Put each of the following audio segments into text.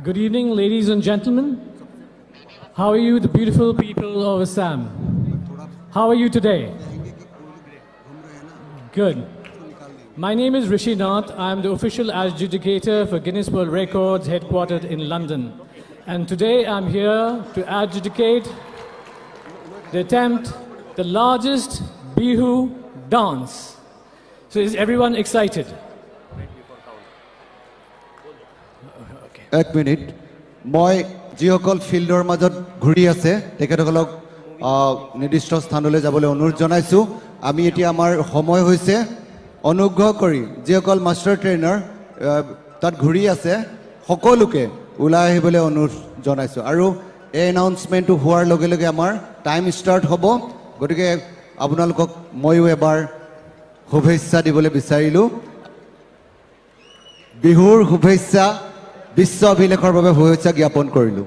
Good evening, ladies and gentlemen. How are you, the beautiful people of Assam? How are you today? Good. My name is Rishi Nath. I'm the official adjudicator for Guinness World Records, headquartered in London. And today I'm here to adjudicate the largest Bihu dance. So is everyone excited? এক minute মই যিসকল ফিল্ডৰ মাজত ঘূৰি আছে তেখেতসকলক নিৰ্দিষ্ট স্থানলৈ যাবলৈ অনুৰোধ জনাইছোঁ আমি এতিয়া আমাৰ সময় হৈছে অনুগ্ৰহ কৰি যিসকল মাষ্টাৰ ট্ৰেইনাৰ তাত ঘূৰি আছে সকলোকে ওলাই আহিবলৈ অনুৰোধ জনাইছোঁ আৰু এই এনাউন্সমেণ্টটো হোৱাৰ লগে লগে আমাৰ টাইম ষ্টাৰ্ট হ'ব গতিকে আপোনালোকক ময়ো এবাৰ শুভেচ্ছা দিবলৈ বিচাৰিলোঁ বিহুৰ শুভেচ্ছা বিশ্ব অভিলেখৰ বাবে শুভেচ্ছা জ্ঞাপন কৰিলোঁ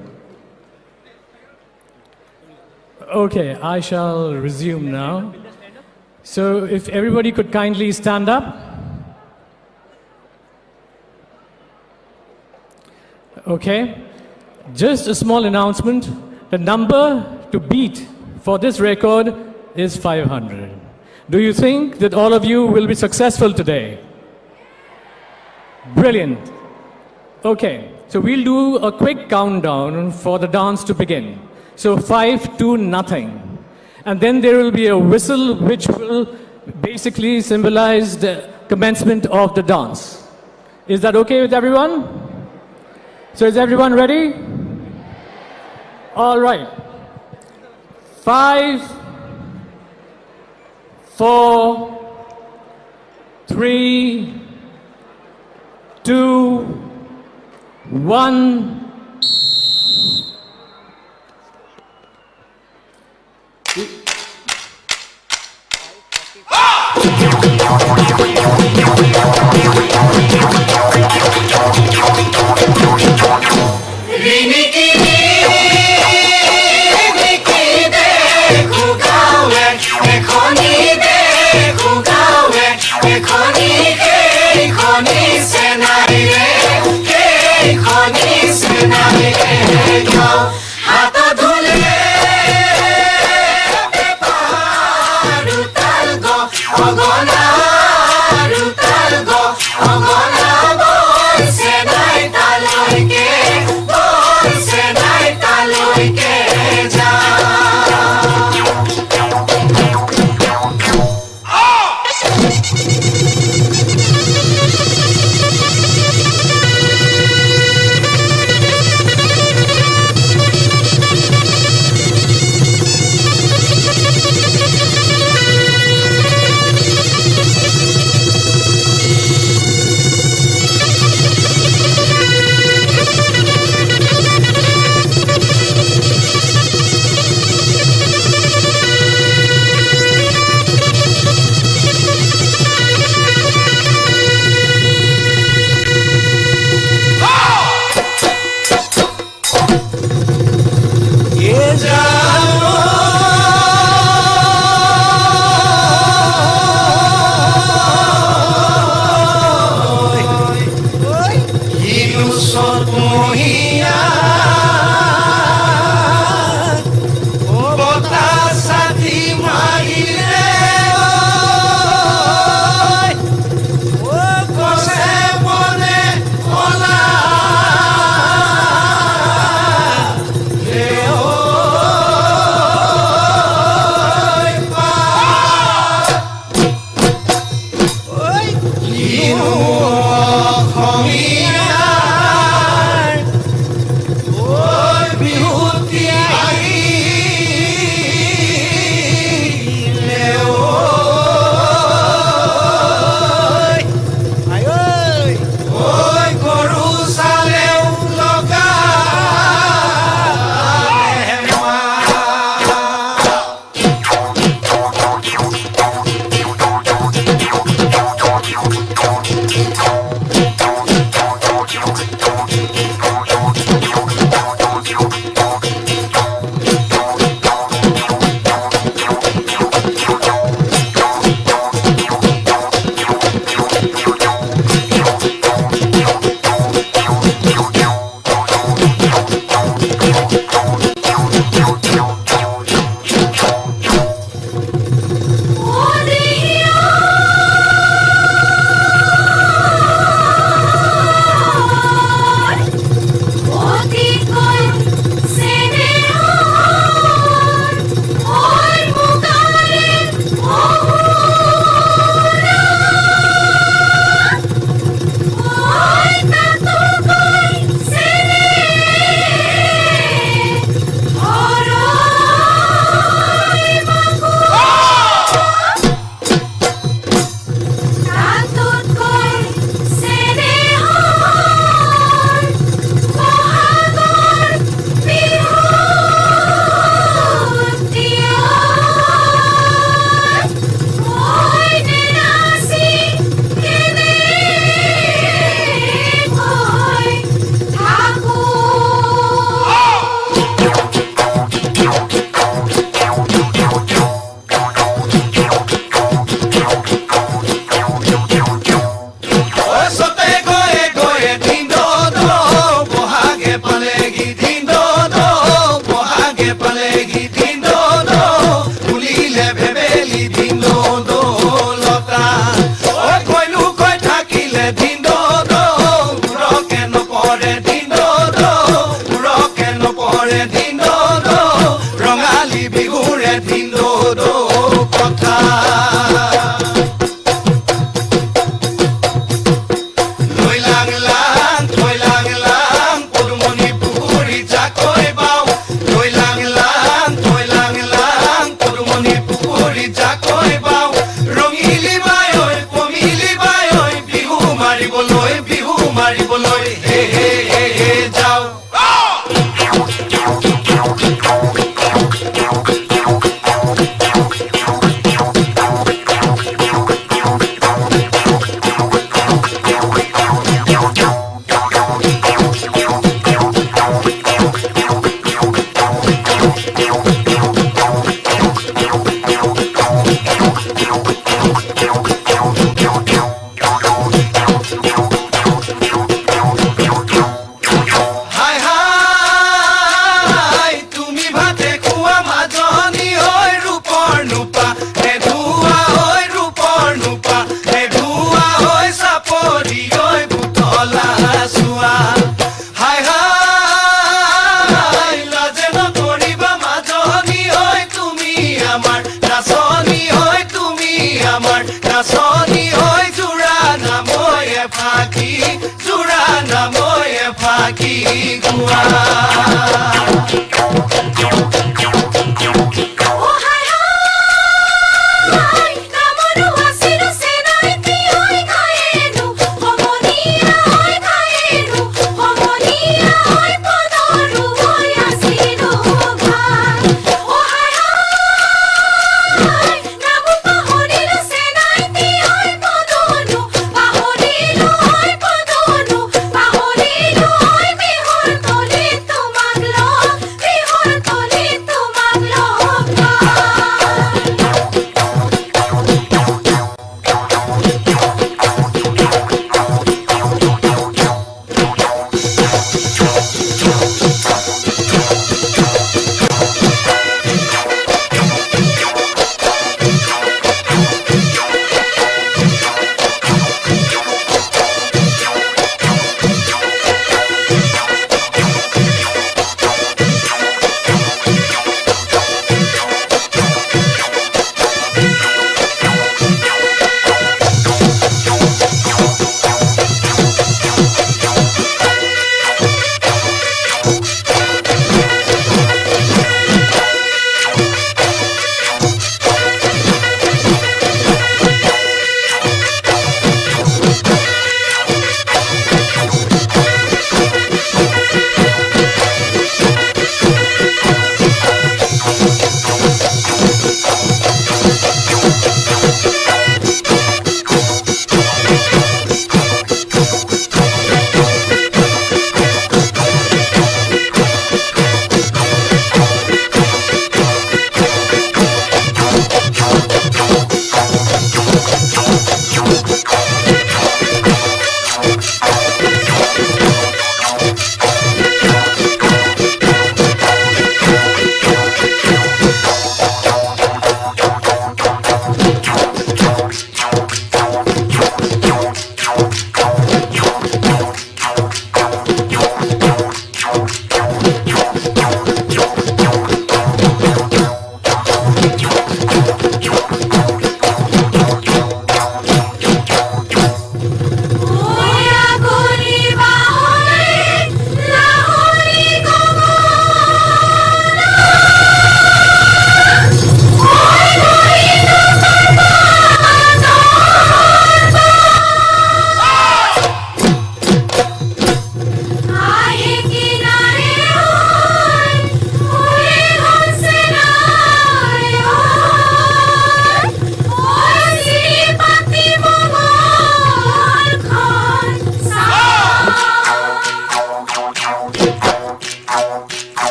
Okay, I shall resume now. So if everybody could kindly stand up. Okay, just a small announcement. The number to beat for this record is 500. Do you think that all of you will be successful today? Brilliant. Okay, so we'll do a quick countdown for the dance to begin. So 5 to nothing. And then there will be a whistle which will basically symbolize the commencement of the dance. Is that okay with everyone? So is everyone ready? All right. 5, 4, 3, 2, 1.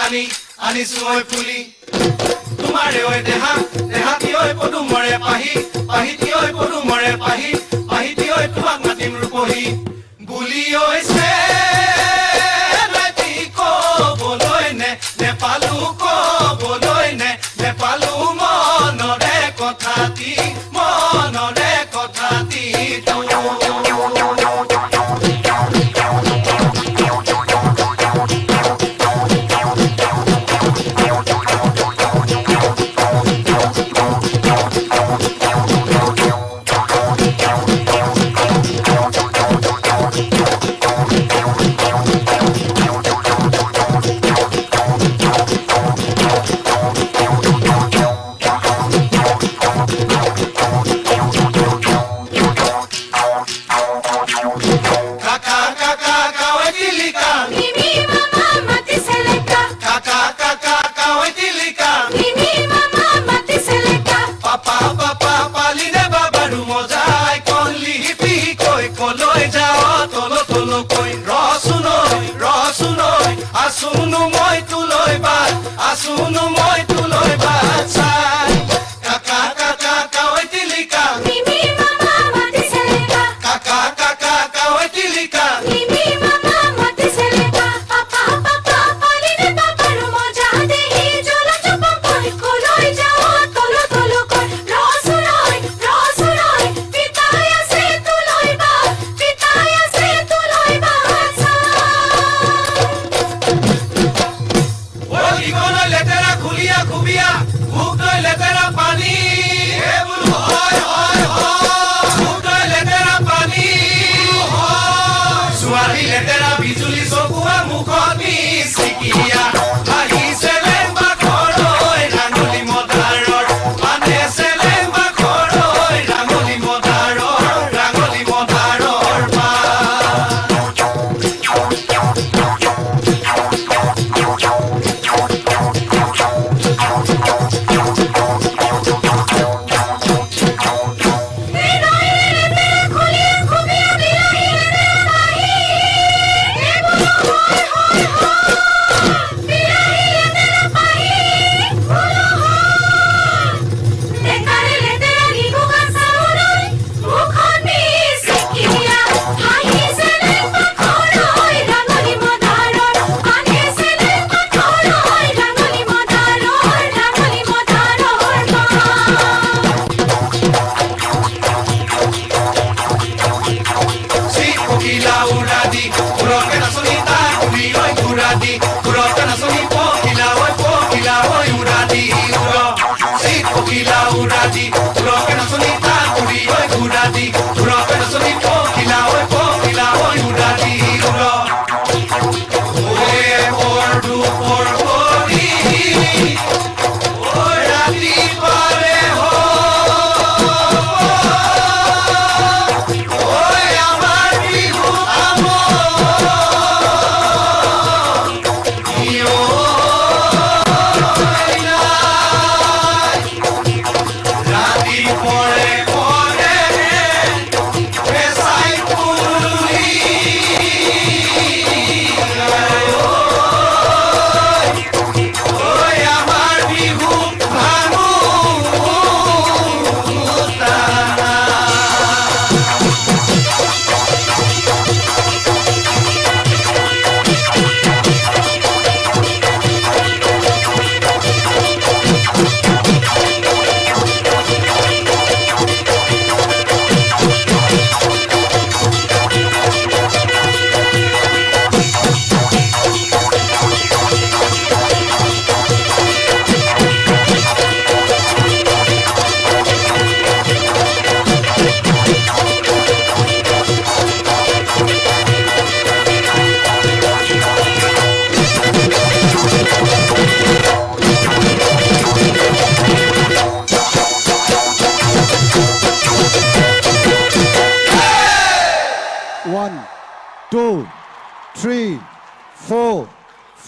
পানী আনিছো ঐ ফুলি তোমাৰে ঐ দেহা দেহাতি ঐ পদুমৰে পাহি পাহিতি ঐ পদুমৰে পাহি পাহিতি ঐ তোমাক মাতিম ৰূপহী বুলি ঐছে ক'বলৈ নেপালো ক'বলৈ নেপালো মনৰে কথাটি Asunu moi tuloi ba sai kaka kaka kawai tilika mimi mama mati seleka kaka kaka kawai tilika mimi mama mati seleka papa papa paline papa rumo ja dehi jola chupa koi koloi jao tolo tolo koi rosunoi pitaya se tuloi ba sai লেতেৰা খুলিয়া খুবিয়া ভোক লৈ লেতেৰা পানী হে বুলু হয় হয় হয় ভোক লৈ লেতেৰা পানী ছোৱালী লেতেৰা বিজুলী চকুৱা মুখনি চিকিয়া আহিছে লেম্বা ঘৰৈ ৰাঙলী মদাৰৰ মানে চেলেম্বা ঘৰৈ ৰাঙলী মদাৰৰ পা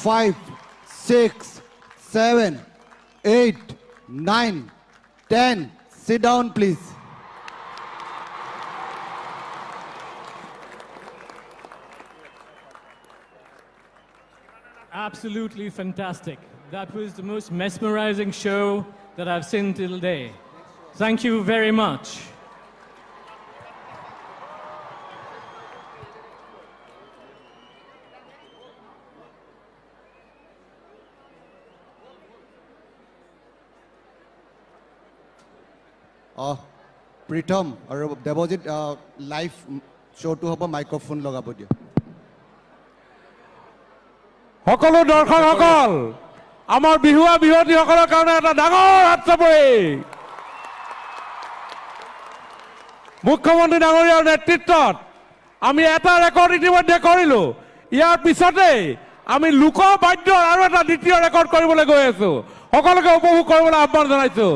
five, 6, 7, 8, 9, 10. Sit down, please. Absolutely fantastic. That was the most mesmerizing show that I've seen till today. Thank you very much. Pritam আৰু দেৱজিৎ লাইভ শ্ব'টো হ'ব মাইক্ৰফোন লগাব দিয়া সকলো দৰ্শকসকল আমাৰ বিহুৱা বিহুৱতীসকলৰ কাৰণে এটা ডাঙৰ হাত চাপৰি মুখ্যমন্ত্ৰী ডাঙৰীয়াৰ নেতৃত্বত আমি এটা ৰেকৰ্ড ইতিমধ্যে কৰিলো ইয়াৰ পিছতে আমি লোক বাদ্যৰ আৰু এটা দ্বিতীয় ৰেকৰ্ড কৰিবলৈ গৈ আছো সকলোকে উপভোগ কৰিবলৈ আহ্বান জনাইছো